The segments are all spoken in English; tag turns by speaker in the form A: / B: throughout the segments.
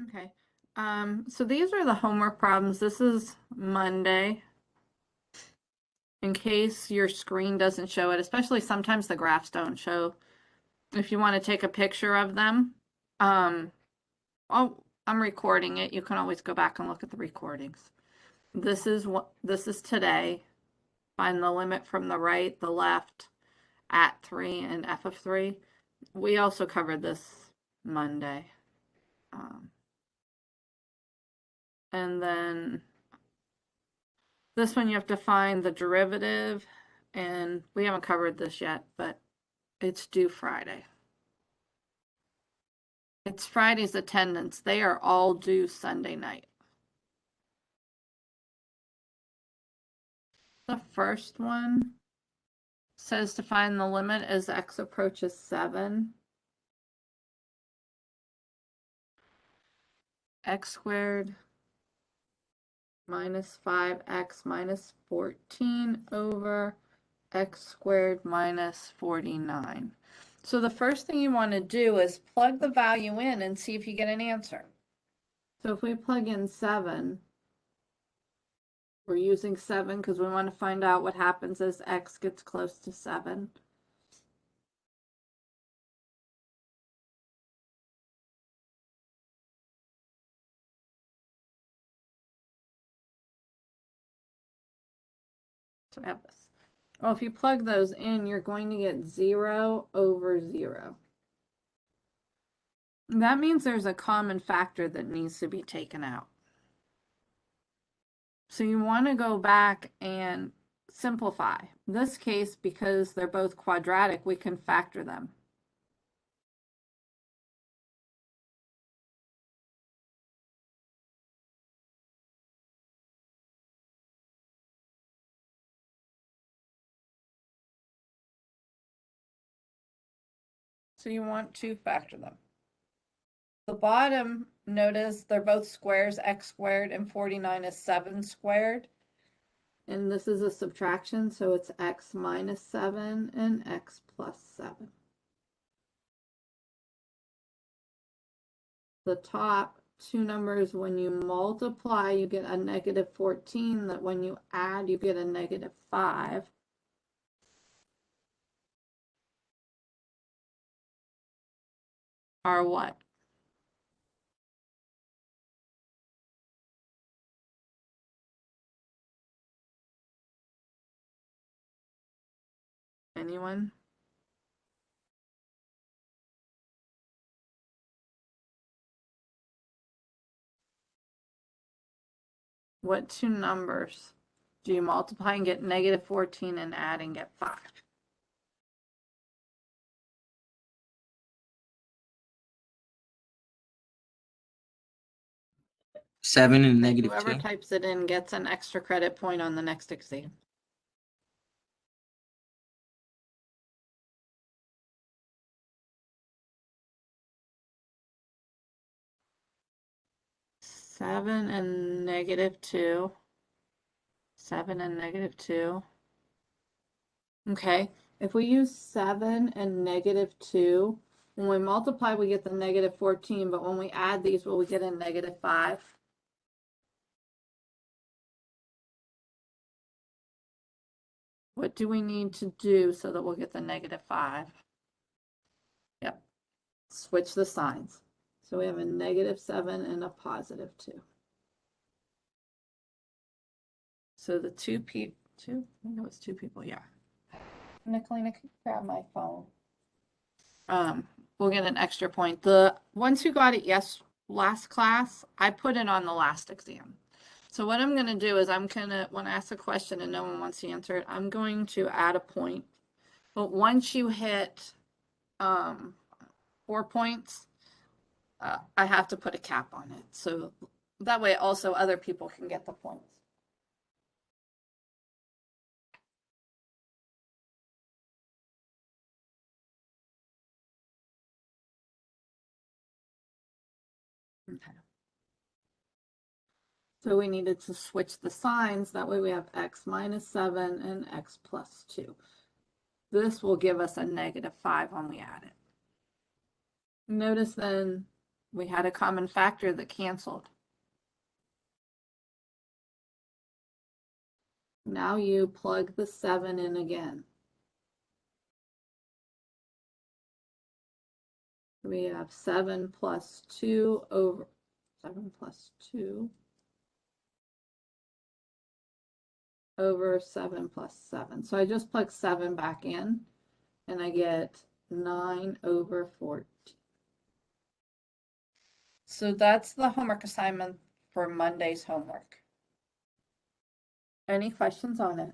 A: Okay. So these are the homework problems. This is Monday. In case your screen doesn't show it, especially sometimes the graphs don't show. If you want to take a picture of them, I'm recording it. You can always go back and look at the recordings. This is today. Find the limit from the right, the left, at 3, and f of 3. We also covered this Monday. And then this one you have to find the derivative, and we haven't covered this yet, but it's due Friday. It's Friday's attendance. They are all due Sunday night. The first one says to find the limit as x approaches 7. X squared minus 5x minus 14 over x squared minus 49. So the first thing you want to do is plug the value in and see if you get an answer. So if we plug in 7, we're using 7 because we want to find out what happens as x gets close to 7. So we have this. Well, if you plug those in, you're going to get 0 over 0. That means there's a common factor that needs to be taken out. So you want to go back and simplify. In this case, because they're both quadratic, we can factor them. So you want to factor them. The bottom, notice they're both squares, x squared and 49 is 7 squared. And this is a subtraction, so it's x minus 7 and x plus 7. The top two numbers, when you multiply, you get a negative 14, that when you add, you get a negative 5. Are what? Anyone? What two numbers do you multiply and get negative 14 and add and get 5?
B: Seven and negative
A: Whoever
B: 2.
A: types it in gets an extra credit point on the next exam. Seven and negative 2. 7 and negative 2. Okay, if we use 7 and negative 2, when we multiply, we get the negative 14, but when we add these, will we get a negative 5? What do we need to do so that we'll get the negative 5? Yep, switch the signs. So we have a negative 7 and a positive 2. So the two, I think it was 2 people, yeah. Nicolina, can you grab my phone? We'll get an extra point. The ones who got it last class, I put it on the last exam. So what I'm going to do is I'm going to, when I ask a question and no one wants to answer it, I'm going to add a point. But once you hit 4 points, I have to put a cap on it. So that way also other people can get the points. Okay. So we needed to switch the signs. That way we have x minus 7 and x plus 2. This will give us a negative 5 when we add it. Notice then We had a common factor that canceled. Now you plug the 7 in again. We have 7 plus 2 over 7 plus 2 over 7 plus 7. So I just plug 7 back in and I get 9 over 14. So that's the homework assignment for Monday's homework. Any questions on it?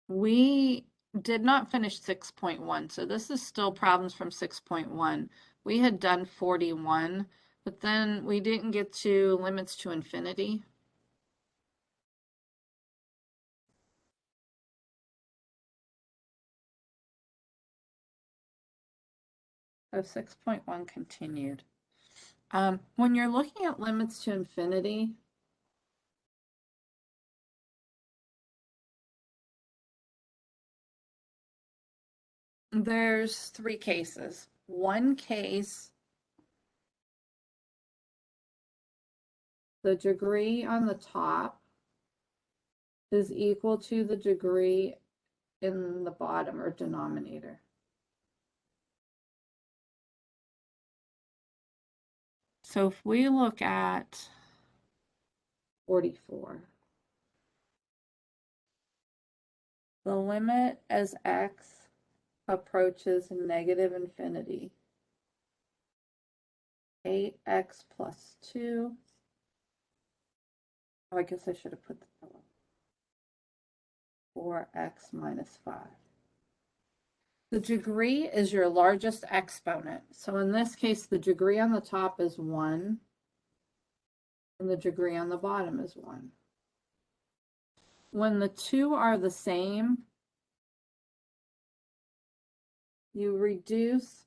A: We did not finish 6.1, so this is still problems from 6.1. We had done 41, but then we didn't get to limits to infinity. So 6.1 continued. When you're looking at limits to infinity, there's 3 cases. One case, the degree on the top is equal to the degree in the bottom or denominator. So if we look at 44, the limit as x approaches negative infinity, 8x plus 2, oh, I guess I should have put the 4x minus 5. The degree is your largest exponent. So in this case, the degree on the top is 1, and the degree on the bottom is 1. When the two are the same, you reduce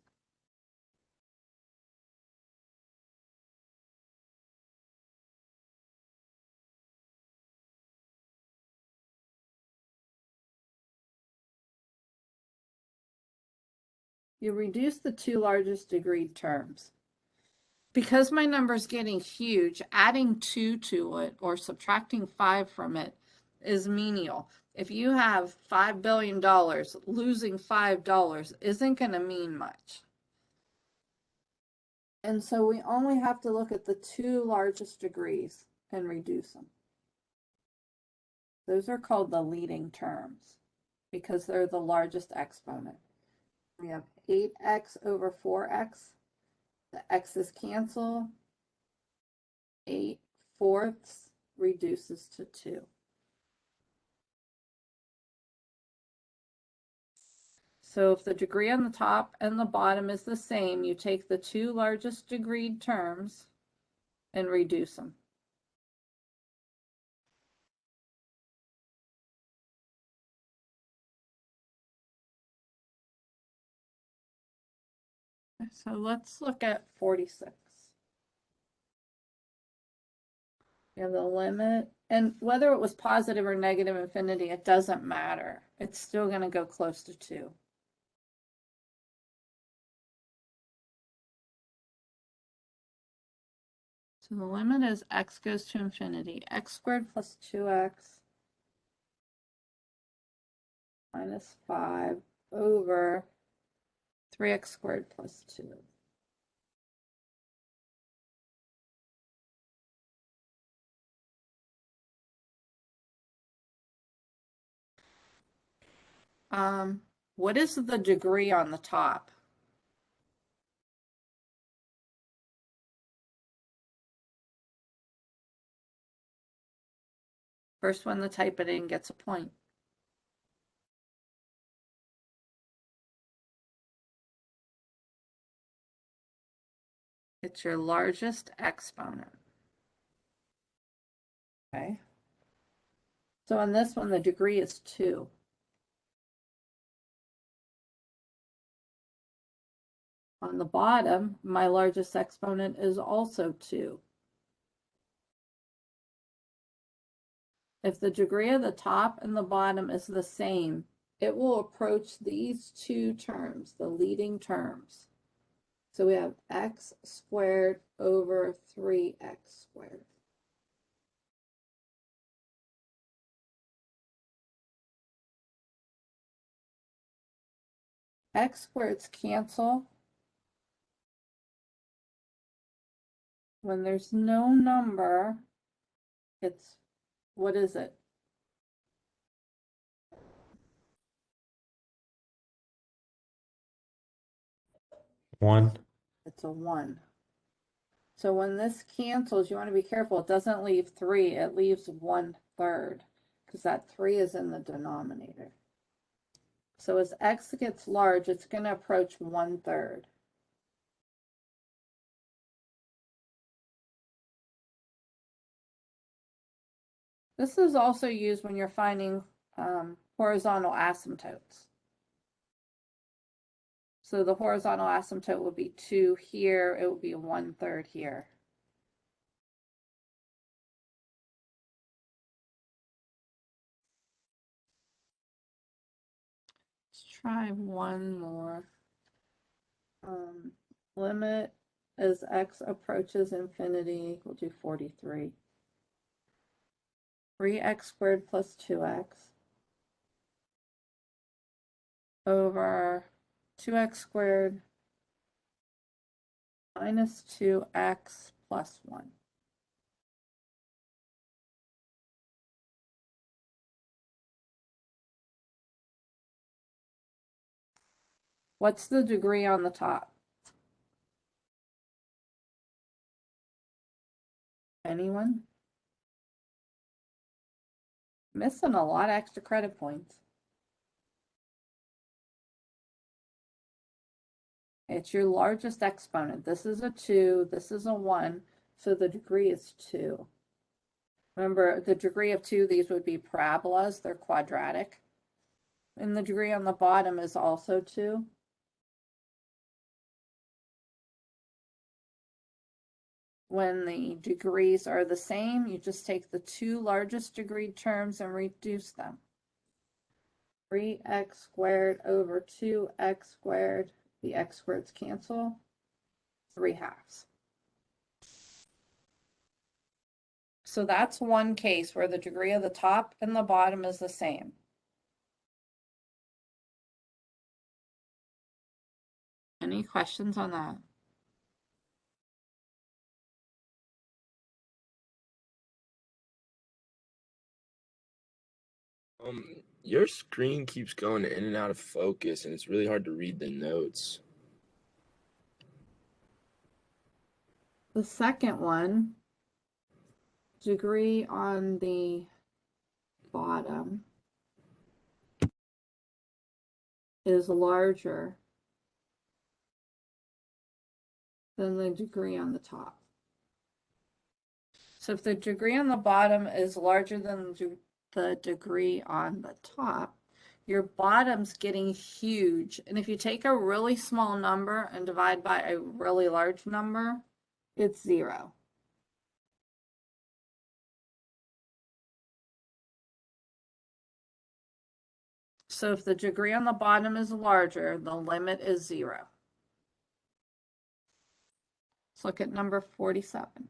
A: the 2 largest degree terms. Because my number is getting huge, adding 2 to it or subtracting 5 from it is menial. If you have $5 billion, losing $5 isn't going to mean much. And so we only have to look at the 2 largest degrees and reduce them. Those are called the leading terms because they're the largest exponent. We have 8x over 4x. The x's cancel. 8/4 reduces to 2. So if the degree on the top and the bottom is the same, you take the 2 largest degreed terms and reduce them. So let's look at 46. We have the limit, and whether it was positive or negative infinity, it doesn't matter. It's still going to go close to 2. So the limit is x goes to infinity, x squared plus 2x minus 5 over 3x squared plus 2. What is the degree on the top? First one to type it in gets a point. It's your largest exponent. Okay. So on this one, the degree is 2. On the bottom, my largest exponent is also 2. If the degree of the top and the bottom is the same, it will approach these two terms, the leading terms. So we have x squared over 3x squared. X squareds cancel. When there's no number, it's, what is it?
C: One.
A: It's a 1. So when this cancels, you want to be careful. It doesn't leave 3, it leaves 1/3, because that 3 is in the denominator. So as x gets large, it's going to approach 1/3. This is also used when you're finding horizontal asymptotes. So the horizontal asymptote would be 2 here, it would be 1/3 here. Let's try one more. Limit as x approaches infinity, we'll do 43. 3x squared plus 2x over 2x squared minus 2x plus 1. What's the degree on the top? Anyone? Missing a lot of extra credit points. It's your largest exponent. This is a 2, this is a 1, so the degree is 2. Remember, the degree of 2, these would be parabolas, they're quadratic. And the degree on the bottom is also 2. When the degrees are the same, you just take the 2 largest degree terms and reduce them. 3x squared over 2x squared, the x squareds cancel, 3/2. So that's one case where the degree of the top and the bottom is the same. Any questions on that?
D: Your screen keeps going in and out of focus, and it's really hard to read the notes.
A: The second one, degree on the bottom is larger than the degree on the top. So if the degree on the bottom is larger than the degree on the top, your bottom's getting huge. And if you take a really small number and divide by a really large number, it's 0. So if the degree on the bottom is larger, the limit is 0. Let's look at number 47.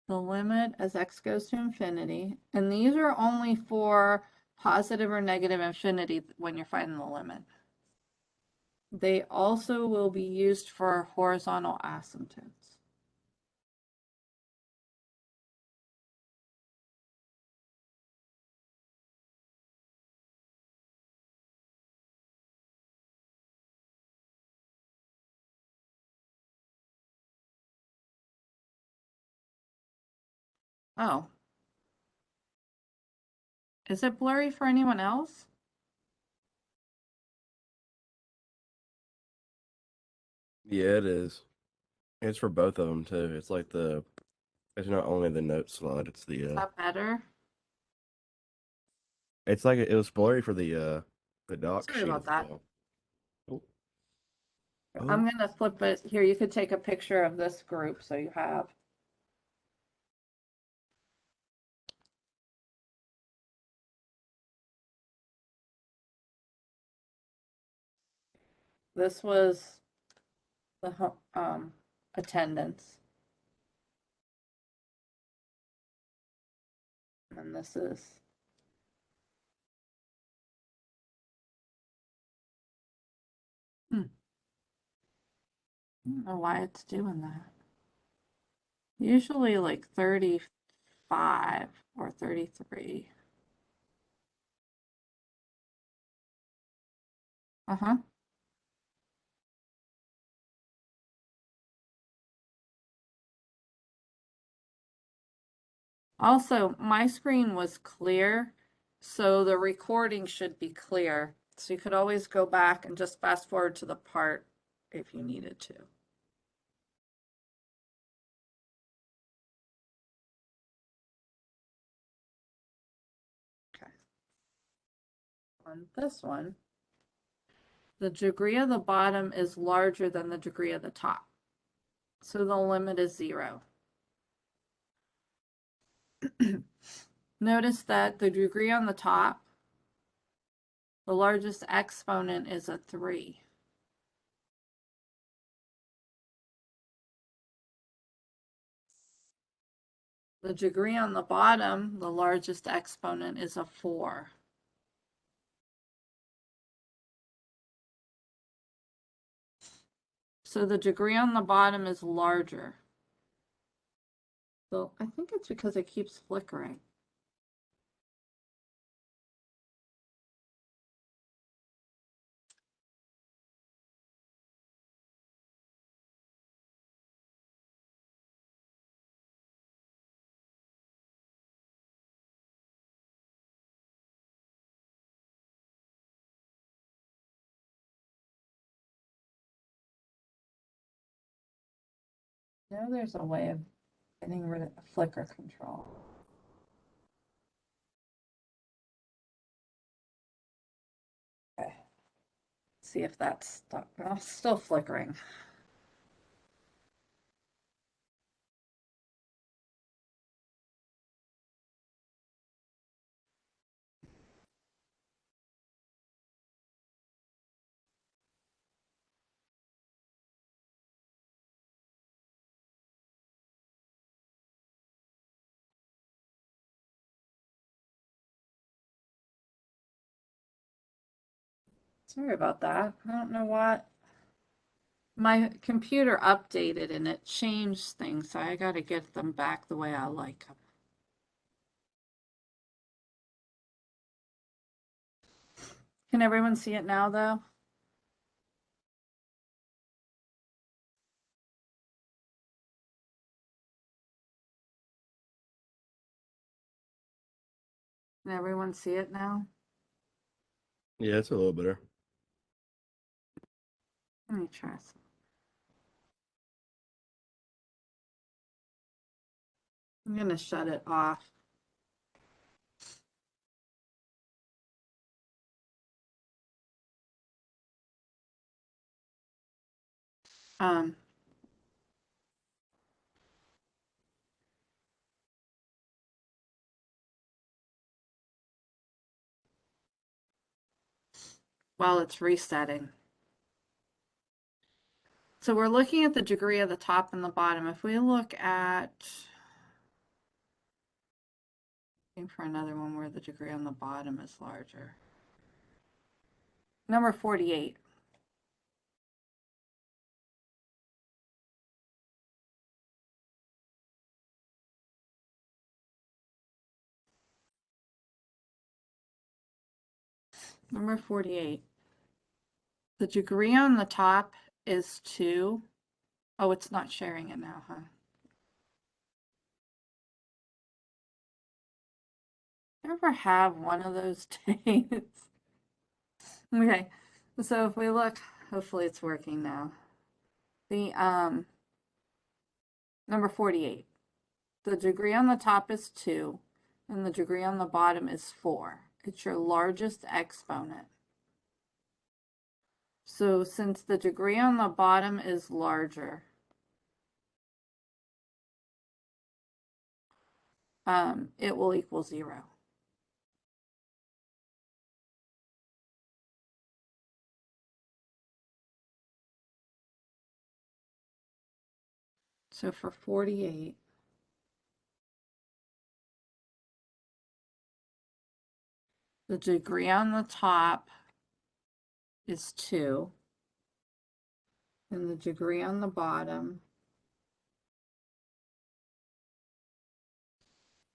A: The limit as x goes to infinity, and these are only for positive or negative infinity when you're finding the limit. They also will be used for horizontal asymptotes. Oh. Is it blurry for anyone else?
E: Yeah, it is. It's for both of them too. It's like it's not only the note slot, it's
A: Is
E: the
A: that better?
E: it's like it was blurry for the doc
A: Sorry
E: sheet
A: about
E: as
A: that.
E: well. Cool.
A: I'm going to flip it here. You could take a picture of this group so you have. This was the attendance. And this is I don't know why it's doing that. Usually like 35 or 33. Uh-huh. Also, my screen was clear, so the recording should be clear. So you could always go back and just fast forward to the part if you needed to. Okay. On this one, the degree of the bottom is larger than the degree of the top. So the limit is 0. Notice that the degree on the top, the largest exponent is a 3. The degree on the bottom, the largest exponent is a 4. So the degree on the bottom is larger. So I think it's because it keeps flickering. Now there's a way of getting rid of flicker control. Okay. See if that's stuck. Well, still flickering. Sorry about that. I don't know what. My computer updated and it changed things, so I got to get them back the way I like them. Can everyone see it now, though? Can everyone see it now?
E: Yeah, it's a little better.
A: Let me try some. I'm going to shut it off. Um, while it's resetting. So we're looking at the degree of the top and the bottom. If we look at, looking for another one where the degree on the bottom is larger. Number 48. Number 48. The degree on the top is 2. Oh, it's not sharing it now, huh? Ever have one of those days? Okay, so if we look, hopefully it's working now. The number 48. The degree on the top is 2, and the degree on the bottom is 4. It's your largest exponent. So since the degree on the bottom is larger, it will equal 0. So for 48, the degree on the top is 2, and the degree on the bottom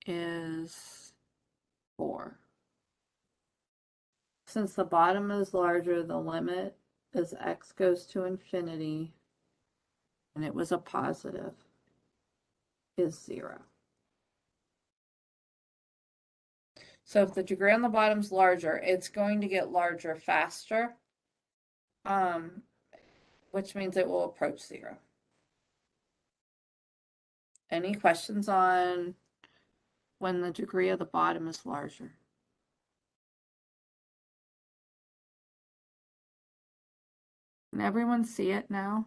A: is 4. Since the bottom is larger, the limit as x goes to infinity, and it was a positive, is 0. So if the degree on the bottom is larger, it's going to get larger faster, which means it will approach 0. Any questions on when the degree of the bottom is larger? Can everyone see it now?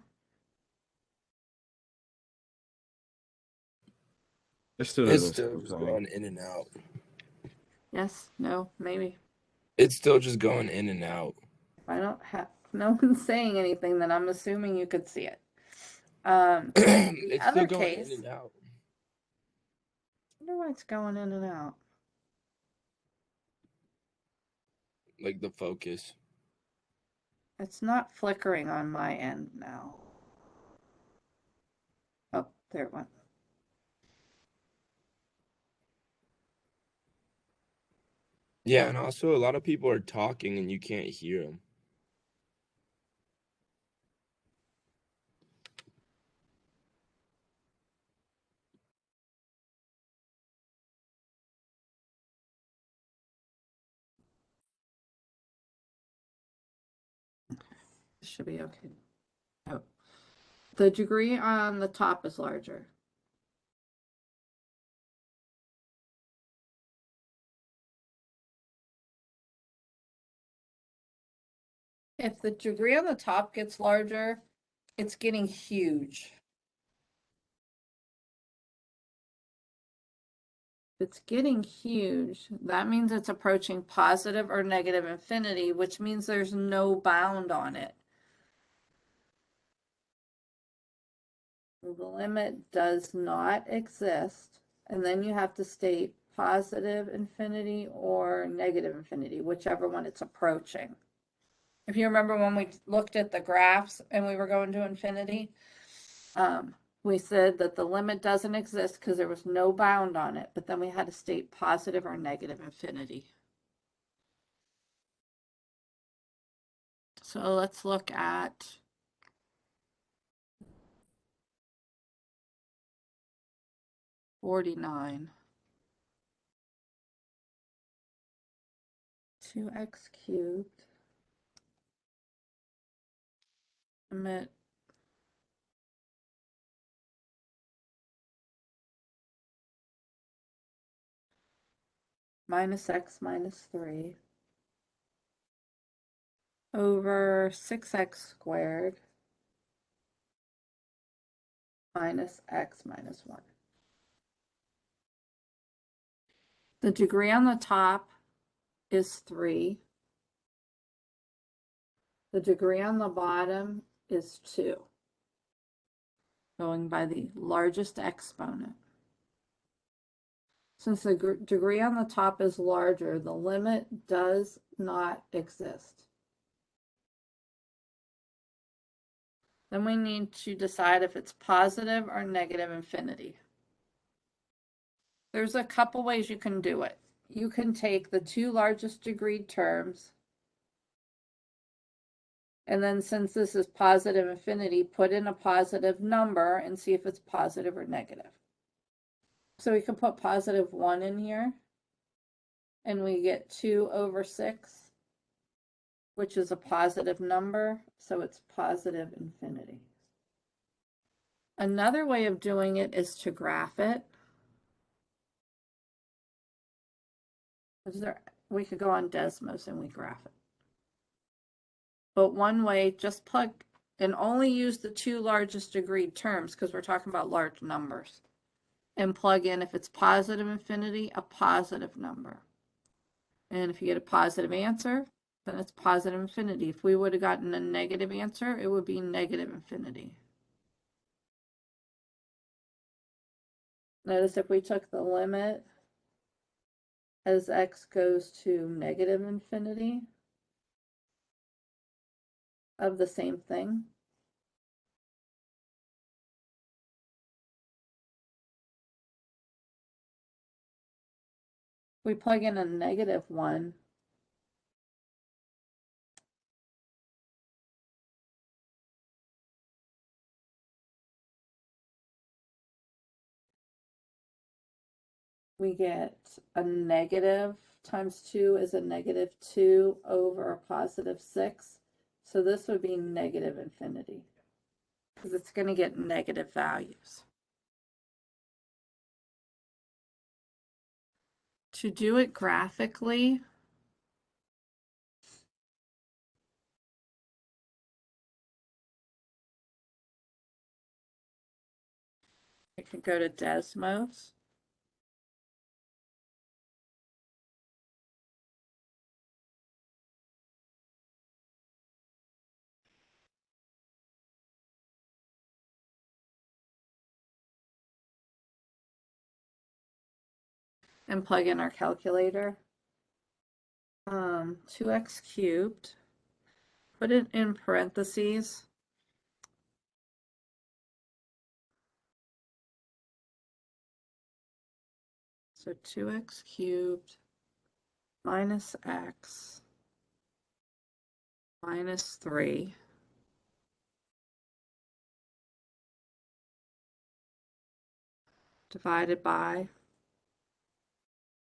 E: It still
D: It's
E: doesn't
D: still
E: seem
D: just
E: funny.
D: going in and out.
A: Yes, no, maybe.
D: It's still just going in and out.
A: If I don't have, no one's saying anything, then I'm assuming you could see it. The
D: It's
A: other
D: still going
A: case,
D: in and out.
A: I wonder why it's going in and out.
D: Like the focus.
A: It's not flickering on my end now. Oh, there it went.
D: Yeah, and also a lot of people are talking and you can't hear them.
A: This should be okay. Oh, the degree on the top is larger. If the degree on the top gets larger, it's getting huge. If it's getting huge, that means it's approaching positive or negative infinity, which means there's no bound on it. The limit does not exist, and then you have to state positive infinity or negative infinity, whichever one it's approaching. If you remember when we looked at the graphs and we were going to infinity, we said that the limit doesn't exist because there was no bound on it, but then we had to state positive or negative infinity. So let's look at $49. 2x cubed. Limit minus x minus 3 over 6x squared minus x minus 1. The degree on the top is 3. The degree on the bottom is 2, going by the largest exponent. Since the degree on the top is larger, the limit does not exist. Then we need to decide if it's positive or negative infinity. There's a couple ways you can do it. You can take the two largest degree terms, and then since this is positive infinity, put in a positive number and see if it's positive or negative. So we can put positive 1 in here, and we get 2 over 6, which is a positive number, so it's positive infinity. Another way of doing it is to graph it. We could go on Desmos and we graph it. But one way, just plug and only use the two largest agreed terms because we're talking about large numbers. And plug in, if it's positive infinity, a positive number. And if you get a positive answer, then it's positive infinity. If we would have gotten a negative answer, it would be negative infinity. Notice if we took the limit as x goes to negative infinity of the same thing, we plug in a negative 1, we get a negative times 2 is a negative 2 over a positive 6. So this would be negative infinity because it's going to get negative values. To do it graphically, I can go to Desmos. And plug in our calculator. 2x cubed, put it in parentheses. So 2x cubed minus x minus 3 divided by,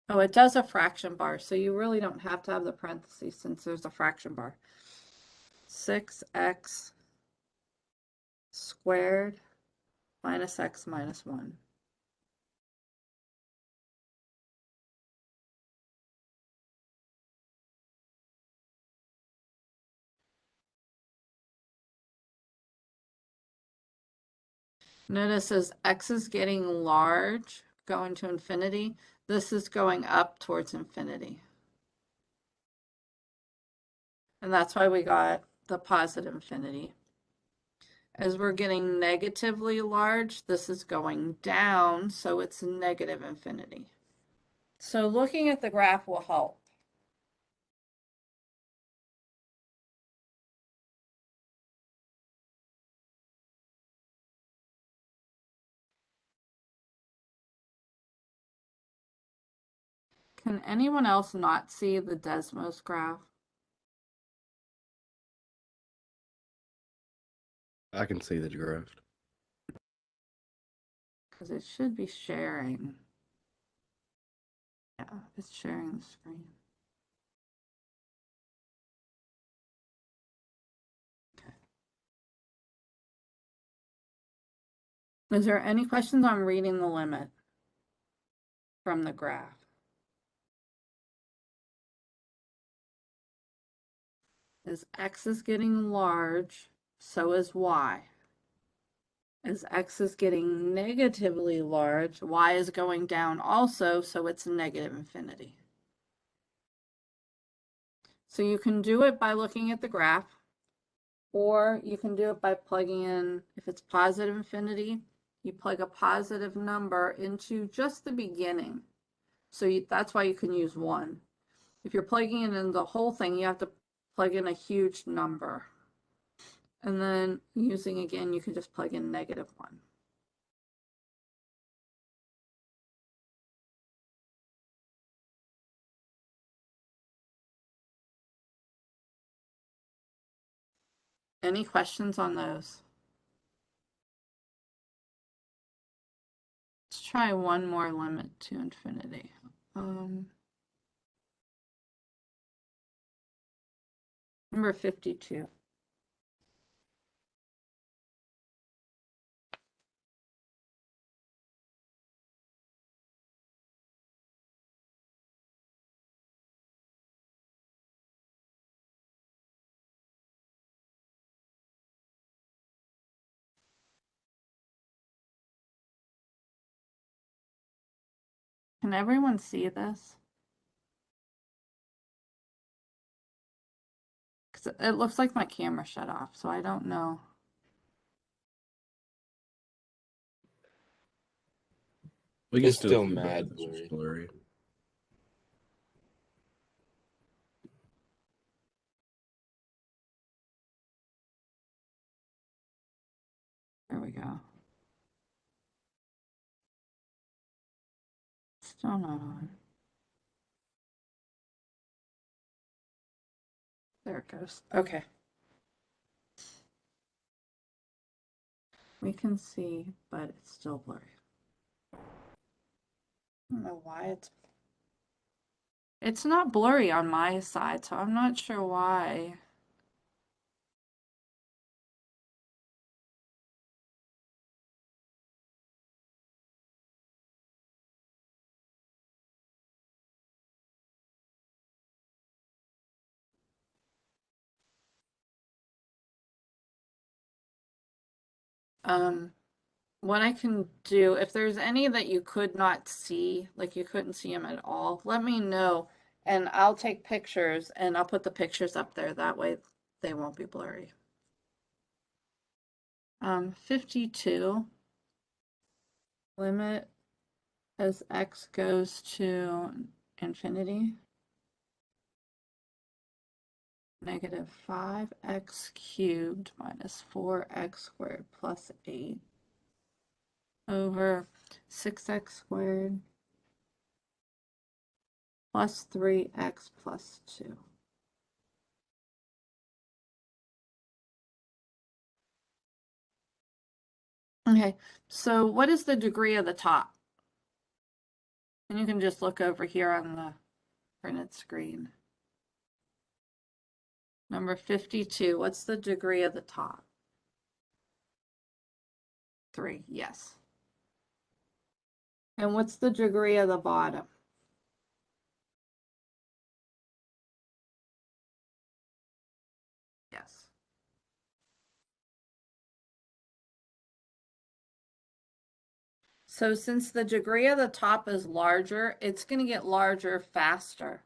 A: oh, it does a fraction bar, so you really don't have to have the parentheses since there's a fraction bar. 6x squared minus x minus 1. Notice as x is getting large, going to infinity, this is going up towards infinity. And that's why we got the positive infinity. As we're getting negatively large, this is going down, so it's negative infinity. So looking at the graph will help. Can anyone else not see the Desmos graph?
E: I can see the graph.
A: Because it should be sharing. Yeah, it's sharing the screen. Okay. Is there any questions on reading the limit from the graph? As x is getting large, so is y. As x is getting negatively large, y is going down also, so it's negative infinity. So you can do it by looking at the graph, or you can do it by plugging in, if it's positive infinity, you plug a positive number into just the beginning. So that's why you can use 1. If you're plugging it in the whole thing, you have to plug in a huge number. And then using again, you can just plug in negative 1. Any questions on those? Let's try one more limit to infinity. Number 52. Can everyone see this? Because it looks like my camera shut off, so I don't know.
E: We can
D: It's still
E: see
D: mad
E: both. It's just
D: blurry.
E: blurry.
A: There we go. Still not on. There it goes. Okay. We can see, but it's still blurry. I don't know why it's not blurry on my side, so I'm not sure why. What I can do, if there's any that you could not see, like you couldn't see them at all, let me know and I'll take pictures and I'll put the pictures up there. That way they won't be blurry. 52, limit as x goes to infinity, negative 5x cubed minus 4x squared plus 8 over 6x squared plus 3x plus 2. Okay, so what is the degree of the top? And you can just look over here on the printed screen. Number 52, what's the degree of the top? 3, yes. And what's the degree of the bottom? Yes. So since the degree of the top is larger, it's going to get larger faster.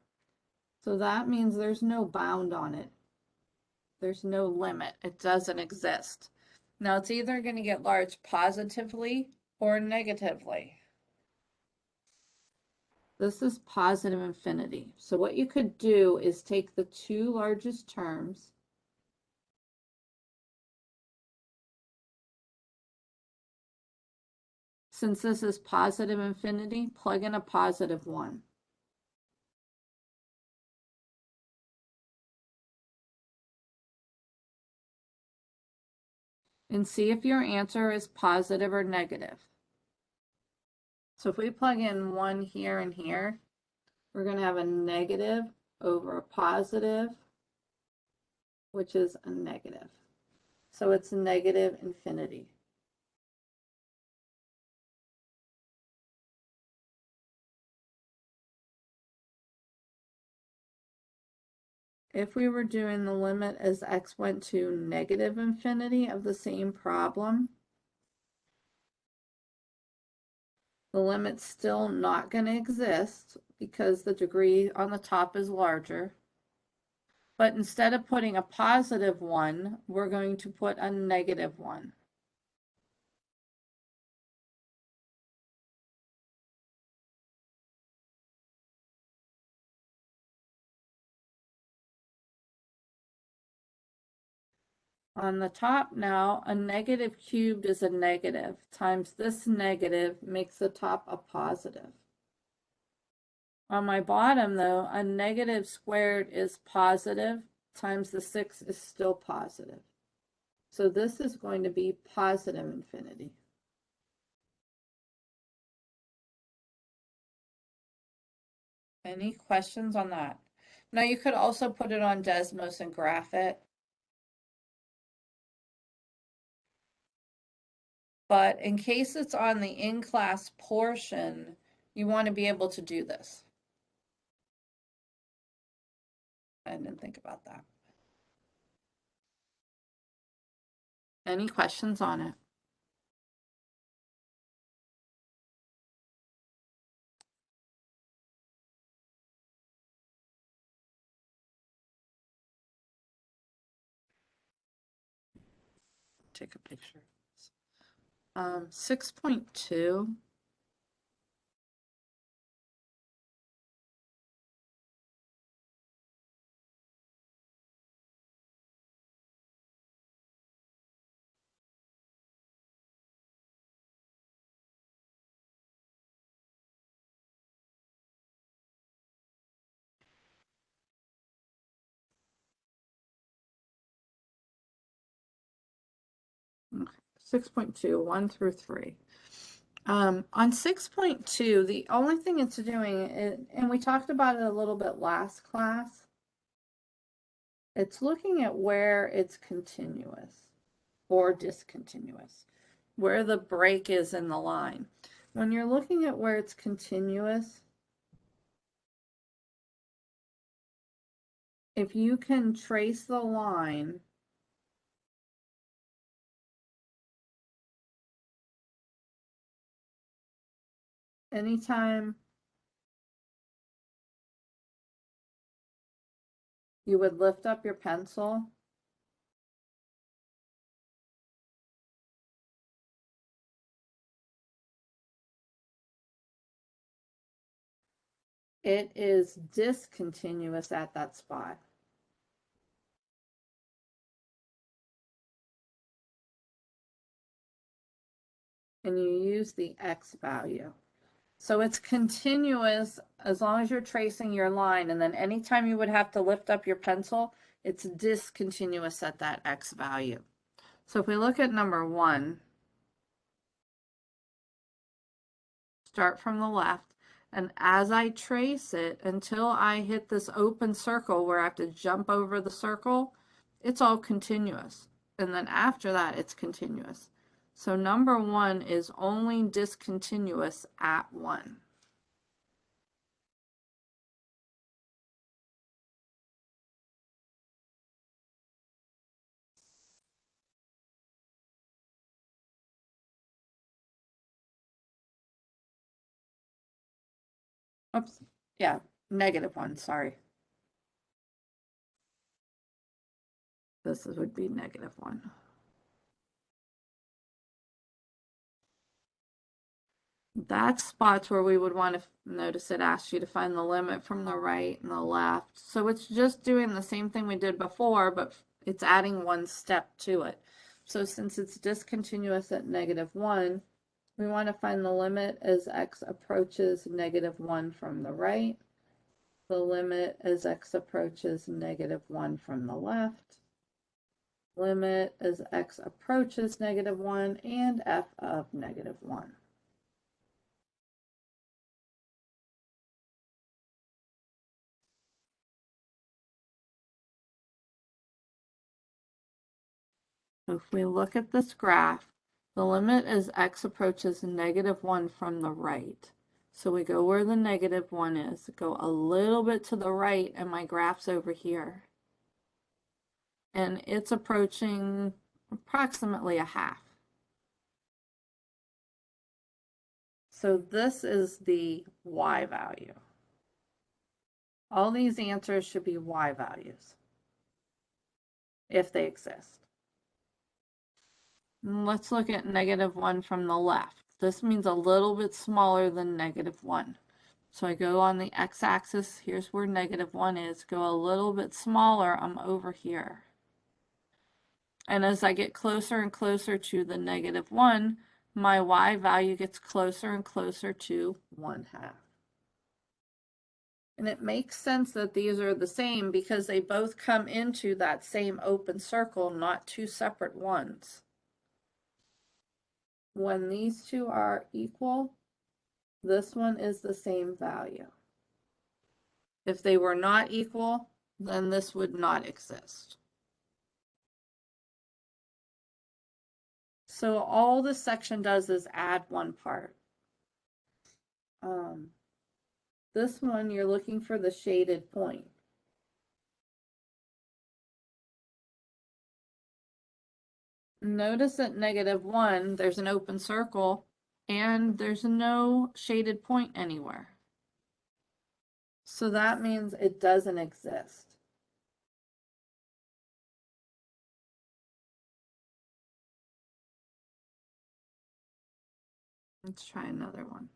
A: So that means there's no bound on it. There's no limit. It doesn't exist. Now it's either going to get large positively or negatively. This is positive infinity. So what you could do is take the two largest terms, since this is positive infinity, plug in a positive 1. And see if your answer is positive or negative. So if we plug in 1 here and here, we're going to have a negative over a positive, which is a negative. So it's negative infinity. If we were doing the limit as x went to negative infinity of the same problem, the limit's still not going to exist because the degree on the top is larger. But instead of putting a positive 1, we're going to put a negative 1. On the top now, a negative cubed is a negative times this negative makes the top a positive. On my bottom though, a negative squared is positive times the 6 is still positive. So this is going to be positive infinity. Any questions on that? Now you could also put it on Desmos and graph it. But in case it's on the in-class portion, you want to be able to do this. I didn't think about that. Any questions on it? take a picture. 6.2. Okay. 6.2, 1 through 3. On 6.2, the only thing it's doing, and we talked about it a little bit last class, it's looking at where it's continuous or discontinuous, where the break is in the line. When you're looking at where it's continuous, if you can trace the line, anytime you would lift up your pencil, it is discontinuous at that spot. And you use the X value. So it's continuous as long as you're tracing your line, and then anytime you would have to lift up your pencil, it's discontinuous at that X value. So if we look at number 1, start from the left, and as I trace it until I hit this open circle where I have to jump over the circle, it's all continuous. And then after that, it's continuous. So number 1 is only discontinuous at 1. Oops, yeah, -1, sorry. This would be -1. That's spots where we would want to notice it asks you to find the limit from the right and the left. So it's just doing the same thing we did before, but it's adding one step to it. So since it's discontinuous at -1, we want to find the limit as x approaches -1 from the right, the limit as x approaches -1 from the left, limit as x approaches -1, and f of -1. If we look at this graph, the limit as x approaches -1 from the right. So we go where the -1 is, go a little bit to the right, and my graph's over here. And it's approaching approximately a half. So this is the y value. All these answers should be y values, if they exist. Let's look at -1 from the left. This means a little bit smaller than -1. So I go on the x-axis, here's where -1 is, go a little bit smaller, I'm over here. And as I get closer and closer to the -1, my y value gets closer and closer to 1/2. And it makes sense that these are the same because they both come into that same open circle, not two separate ones. When these two are equal, this one is the same value. If they were not equal, then this would not exist. So all this section does is add one part. This one, you're looking for the shaded point. Notice at -1, there's an open circle and there's no shaded point anywhere. So that means it doesn't exist. Let's try another one.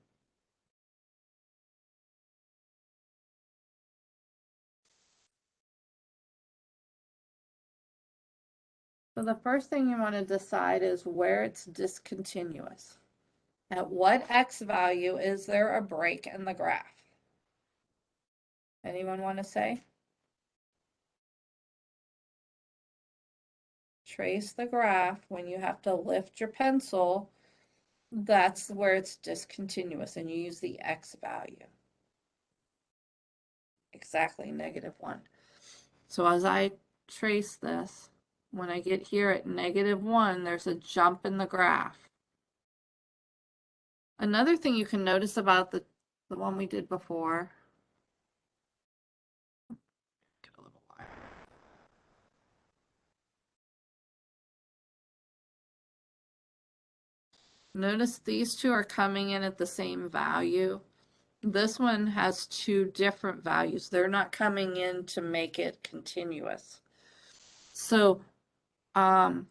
A: So the first thing you want to decide is where it's discontinuous. At what x value is there a break in the graph? Anyone want to say? Trace the graph when you have to lift your pencil. That's where it's discontinuous, and you use the x value. Exactly, -1. So as I trace this, when I get here at -1, there's a jump in the graph. Another thing you can notice about the one we did before, get a little wire. Notice these two are coming in at the same value. This one has two different values. They're not coming in to make it continuous. So the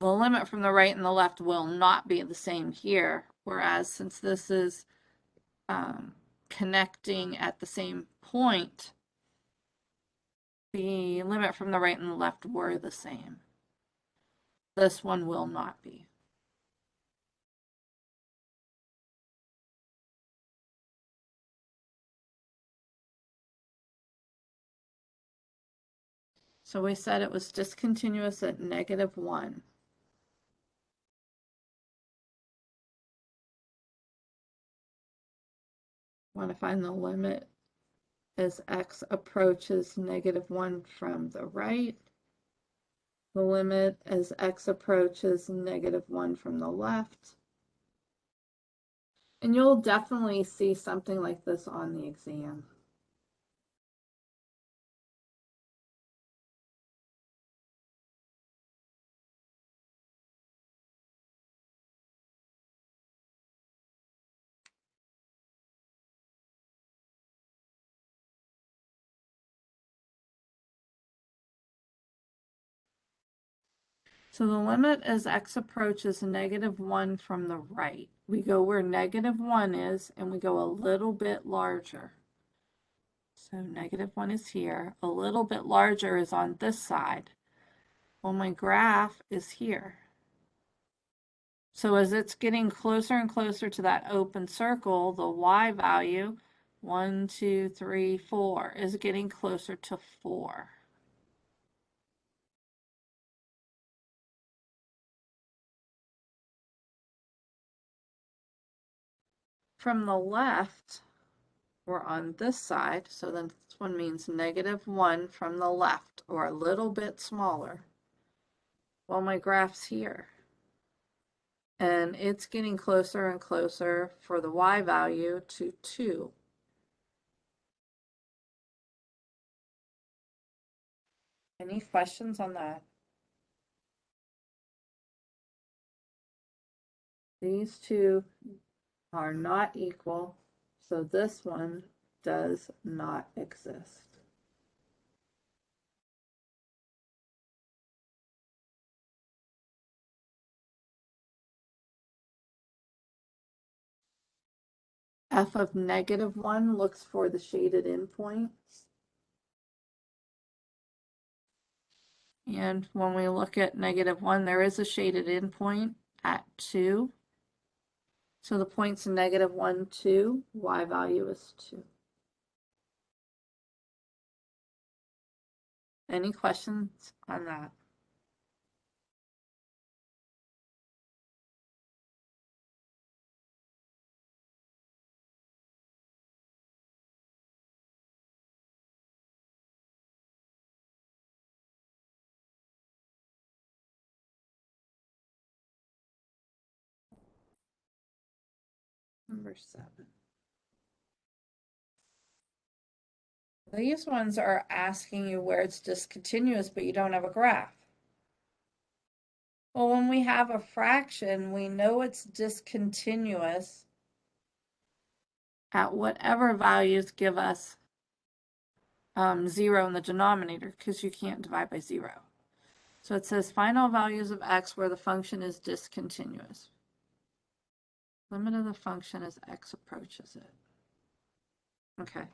A: limit from the right and the left will not be the same here. Whereas since this is connecting at the same point, the limit from the right and the left were the same. This one will not be. So we said it was discontinuous at -1. Want to find the limit as x approaches -1 from the right. The limit as x approaches -1 from the left. And you'll definitely see something like this on the exam. So the limit as x approaches -1 from the right. We go where -1 is, and we go a little bit larger. So -1 is here. A little bit larger is on this side. Well, my graph is here. So as it's getting closer and closer to that open circle, the y value, 1, 2, 3, 4, is getting closer to 4. From the left, we're on this side, so then this one means -1 from the left, or a little bit smaller. Well, my graph's here. And it's getting closer and closer for the y value to 2. Any questions on that? These two are not equal, so this one does not exist. F of -1 looks for the shaded endpoint. And when we look at -1, there is a shaded endpoint at 2. So the point's -1, 2, y value is 2. Any questions on that? Number 7. These ones are asking you where it's discontinuous, but you don't have a graph. Well, when we have a fraction, we know it's discontinuous at whatever values give us 0 in the denominator, because you can't divide by 0. So it says final values of x where the function is discontinuous. Limit of the function as x approaches it. Okay.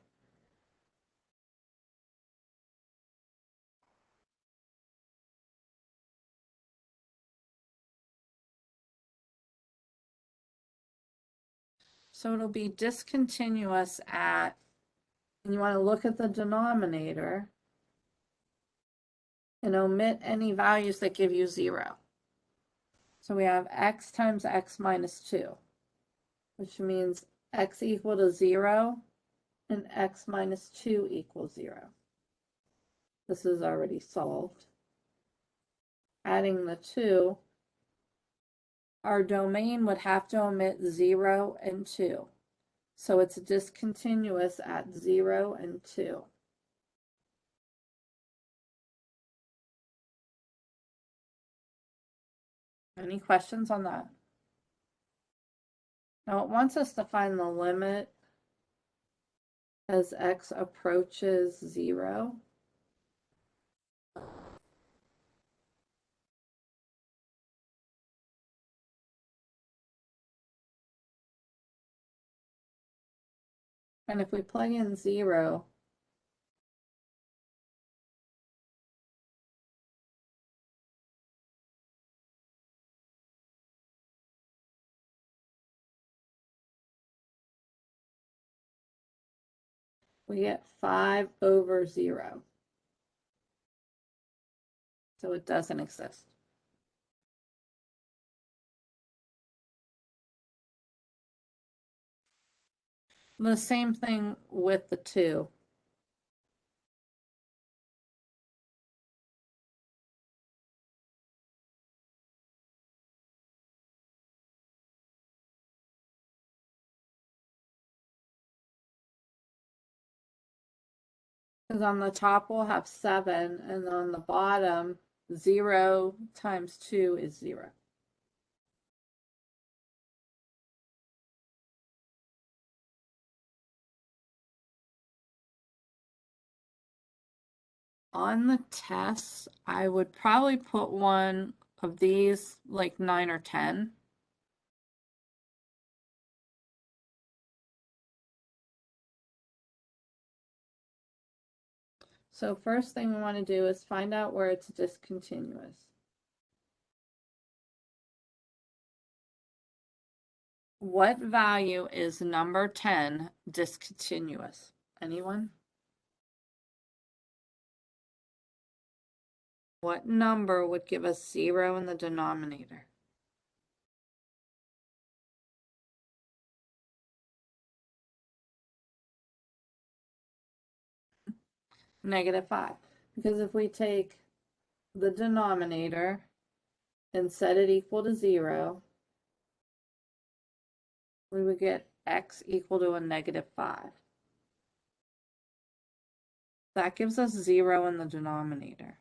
A: So it'll be discontinuous at, and you want to look at the denominator and omit any values that give you 0. So we have x times x minus 2, which means x equal to 0 and x minus 2 equals 0. This is already solved. Adding the 2, our domain would have to omit 0 and 2. So it's discontinuous at 0 and 2. Any questions on that? Now it wants us to find the limit as x approaches 0. And if we plug in 0, we get 5 over 0. So it doesn't exist. The same thing with the 2. Because on the top we'll have 7, and on the bottom, 0 times 2 is 0. On the tests, I would probably put one of these like 9 or 10. So first thing we want to do is find out where it's discontinuous. What value is number 10 discontinuous? Anyone? What number would give us 0 in the denominator? -5. Because if we take the denominator and set it equal to 0, we would get x equal to a -5. That gives us 0 in the denominator.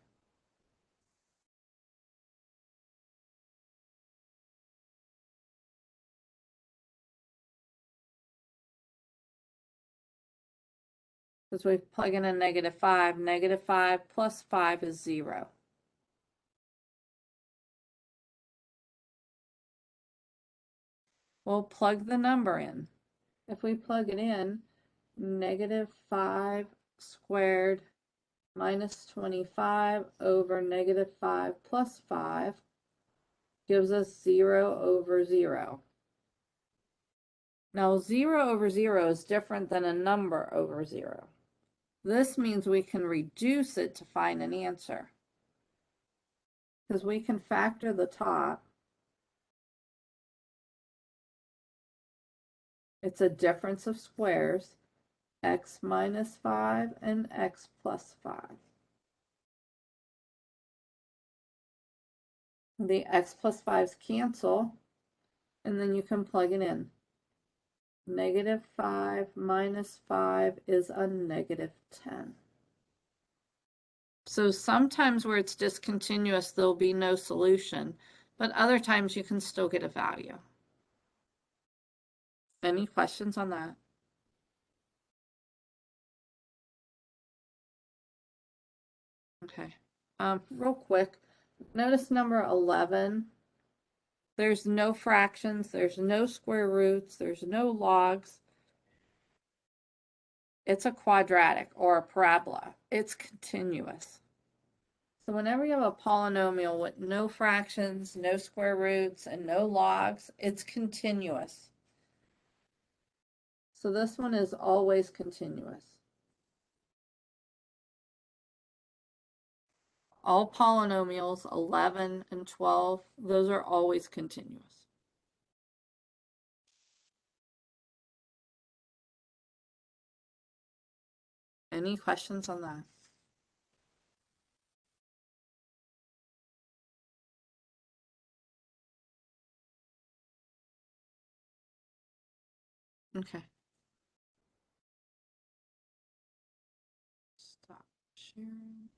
A: Because we plug in a -5, -5 plus 5 is 0. We'll plug the number in. If we plug it in, -5 squared minus 25 over -5 plus 5 gives us 0 over 0. Now 0 over 0 is different than a number over 0. This means we can reduce it to find an answer. Because we can factor the top. It's a difference of squares, x minus 5 and x plus 5. The x plus 5's cancel, and then you can plug it in. -5 minus 5 is a -10. So sometimes where it's discontinuous, there'll be no solution, but other times you can still get a value. Any questions on that? Okay. Real quick, notice number 11. There's no fractions, there's no square roots, there's no logs. It's a quadratic or a parabola. It's continuous. So whenever you have a polynomial with no fractions, no square roots, and no logs, it's continuous. So this one is always continuous. All polynomials, 11 and 12, those are always continuous. Any questions on that? Okay. Stop sharing.